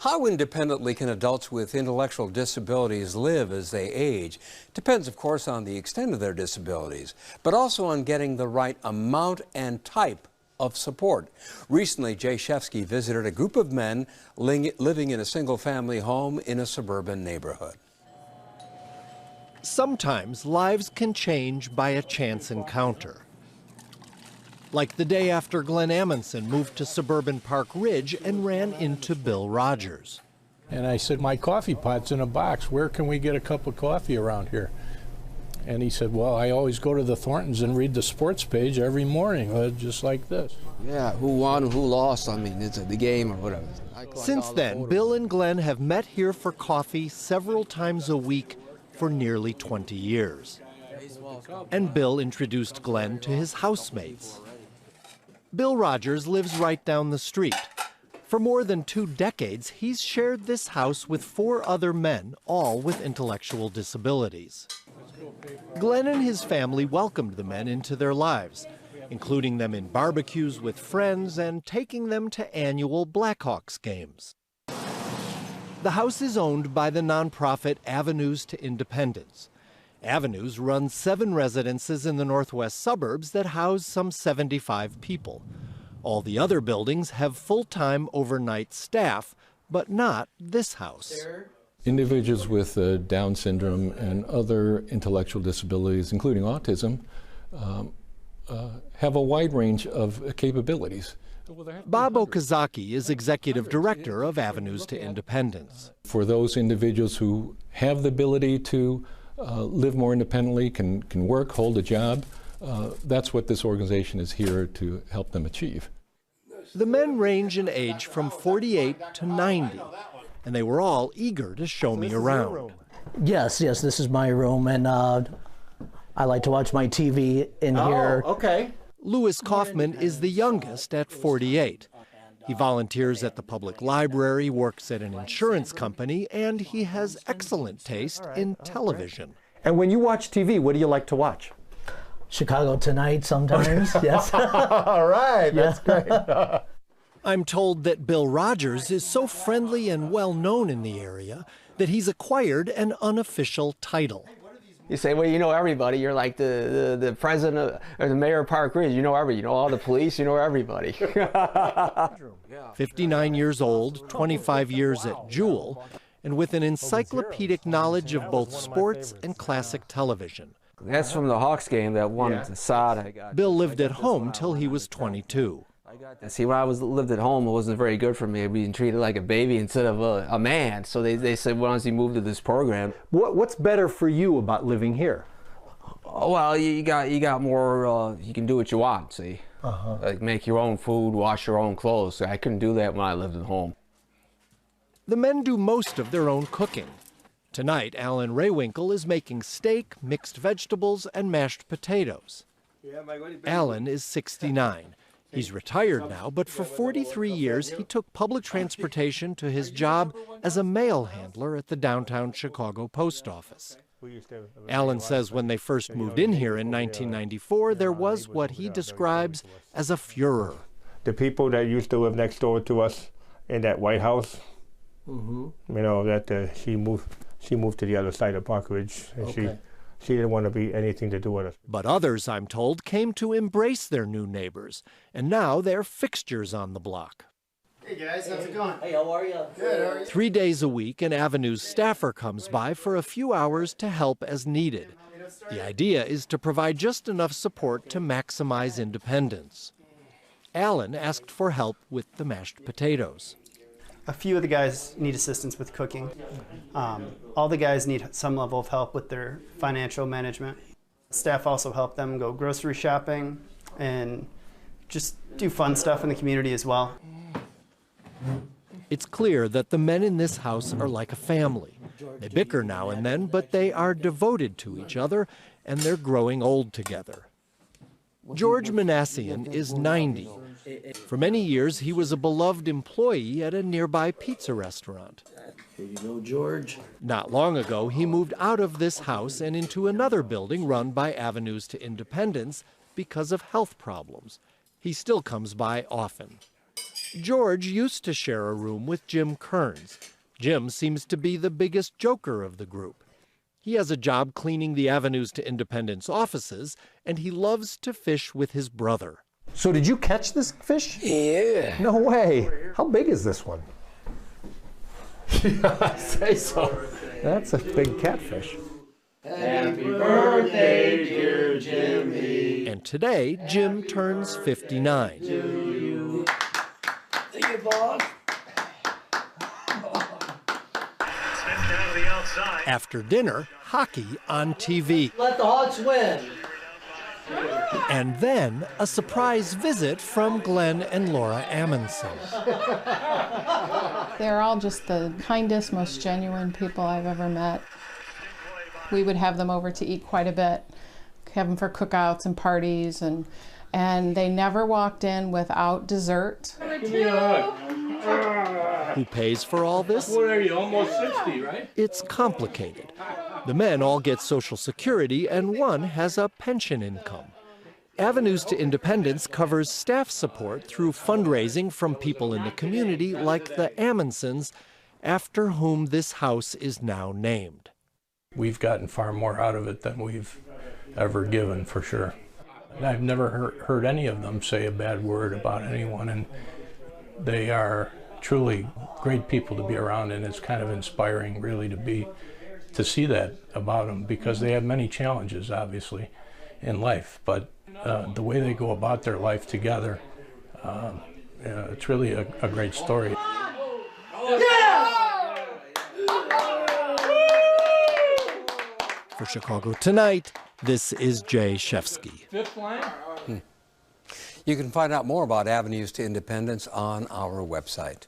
How independently can adults with intellectual disabilities live as they age? Depends, of course, on the extent of their disabilities, but also on getting the right amount and type of support. Recently, Jay Shefsky visited a group of men living in a single-family home in a suburban neighborhood. Sometimes lives can change by a chance encounter. Like the day after Glenn Amundson moved to suburban Park Ridge and ran into Bill Rogers. And I said, my coffee pot's in a box. Where can we get a cup of coffee around here? And he said, well, I always go to the Thorntons and read the sports page every morning, just like this. Yeah, who won, who lost, I mean, it's the game or whatever. Since then, Bill and Glenn have met here for coffee several times a week for nearly 20 years. And Bill introduced Glenn to his housemates. Bill Rogers lives right down the street. For more than 2 decades, he's shared this house with 4 other men, all with intellectual disabilities. Glenn and his family welcomed the men into their lives, including them in barbecues with friends and taking them to annual Blackhawks games. The house is owned by the nonprofit Avenues to Independence. Avenues runs 7 residences in the northwest suburbs that house some 75 people. All the other buildings have full-time overnight staff, but not this house. Individuals with Down syndrome and other intellectual disabilities, including autism, have a wide range of capabilities. Bob Okazaki is executive director of Avenues to Independence. For those individuals who have the ability to live more independently, can work, hold a job, that's what this organization is here to help them achieve. The men range in age from 48 to 90, and they were all eager to show me around. Yes, this is my room, and I like to watch my TV in here. Okay. Louis Kaufman is the youngest at 48. He volunteers at the public library, works at an insurance company, and he has excellent taste in television. And when you watch TV, what do you like to watch? Chicago Tonight sometimes, yes. All right, that's great. I'm told that Bill Rogers is so friendly and well known in the area that he's acquired an unofficial title. You say, well, you know everybody. You're like the president or the mayor of Park Ridge. You know everybody. You know all the police. You know everybody. 59 years old, 25 years at Jewel, and with an encyclopedic knowledge of both sports and classic television. That's from the Hawks game, that one sod I got. Bill lived at home till he was 22. See, when I lived at home, it wasn't very good for me being treated like a baby instead of a man. So they said, why don't you move to this program? What's better for you about living here? Oh, well, you got more. You can do what you want. See, like make your own food, wash your own clothes. I couldn't do that when I lived at home. The men do most of their own cooking. Tonight, Alan Raywinkle is making steak, mixed vegetables, and mashed potatoes. Alan is 69. He's retired now, but for 43 years he took public transportation to his job as a mail handler at the downtown Chicago post office. Alan says when they first moved in here in 1994, there was what he describes as a furor. The people that used to live next door to us in that White House, you know, that she moved to the other side of Park Ridge, and she didn't want to be anything to do with us. But others, I'm told, came to embrace their new neighbors, and now they're fixtures on the block. Hey guys, how's it going? Hey, how are you? Good, how are you? 3 days a week, an Avenues staffer comes by for a few hours to help as needed. The idea is to provide just enough support to maximize independence. Alan asked for help with the mashed potatoes. A few of the guys need assistance with cooking. All the guys need some level of help with their financial management. Staff also help them go grocery shopping and just do fun stuff in the community as well. It's clear that the men in this house are like a family. They bicker now and then, but they are devoted to each other, and they're growing old together. George Manassian is 90. For many years, he was a beloved employee at a nearby pizza restaurant. Here you go, George. Not long ago, he moved out of this house and into another building run by Avenues to Independence because of health problems. He still comes by often. George used to share a room with Jim Kearns. Jim seems to be the biggest joker of the group. He has a job cleaning the Avenues to Independence offices, and he loves to fish with his brother. So did you catch this fish? Yeah. No way. How big is this one? Yeah, I say so. That's a big catfish. Happy birthday, dear Jimmy. And today, Jim turns 59. Thank you, boss. After dinner, hockey on TV. Let the Hawks win. And then a surprise visit from Glenn and Laura Amundsen. They're all just the kindest, most genuine people I've ever met. We would have them over to eat quite a bit, have them for cookouts and parties, and they never walked in without dessert. Who pays for all this? What are you, almost 60, right? It's complicated. The men all get Social Security, and one has a pension income. Avenues to Independence covers staff support through fundraising from people in the community like the Amundsens, after whom this house is now named. We've gotten far more out of it than we've ever given, for sure. I've never heard any of them say a bad word about anyone, and they are truly great people to be around, and it's kind of inspiring, really, to see that about them, because they have many challenges, obviously, in life, but the way they go about their life together, it's really a great story. For Chicago Tonight, this is Jay Shefsky. Fifth line? You can find out more about Avenues to Independence on our website.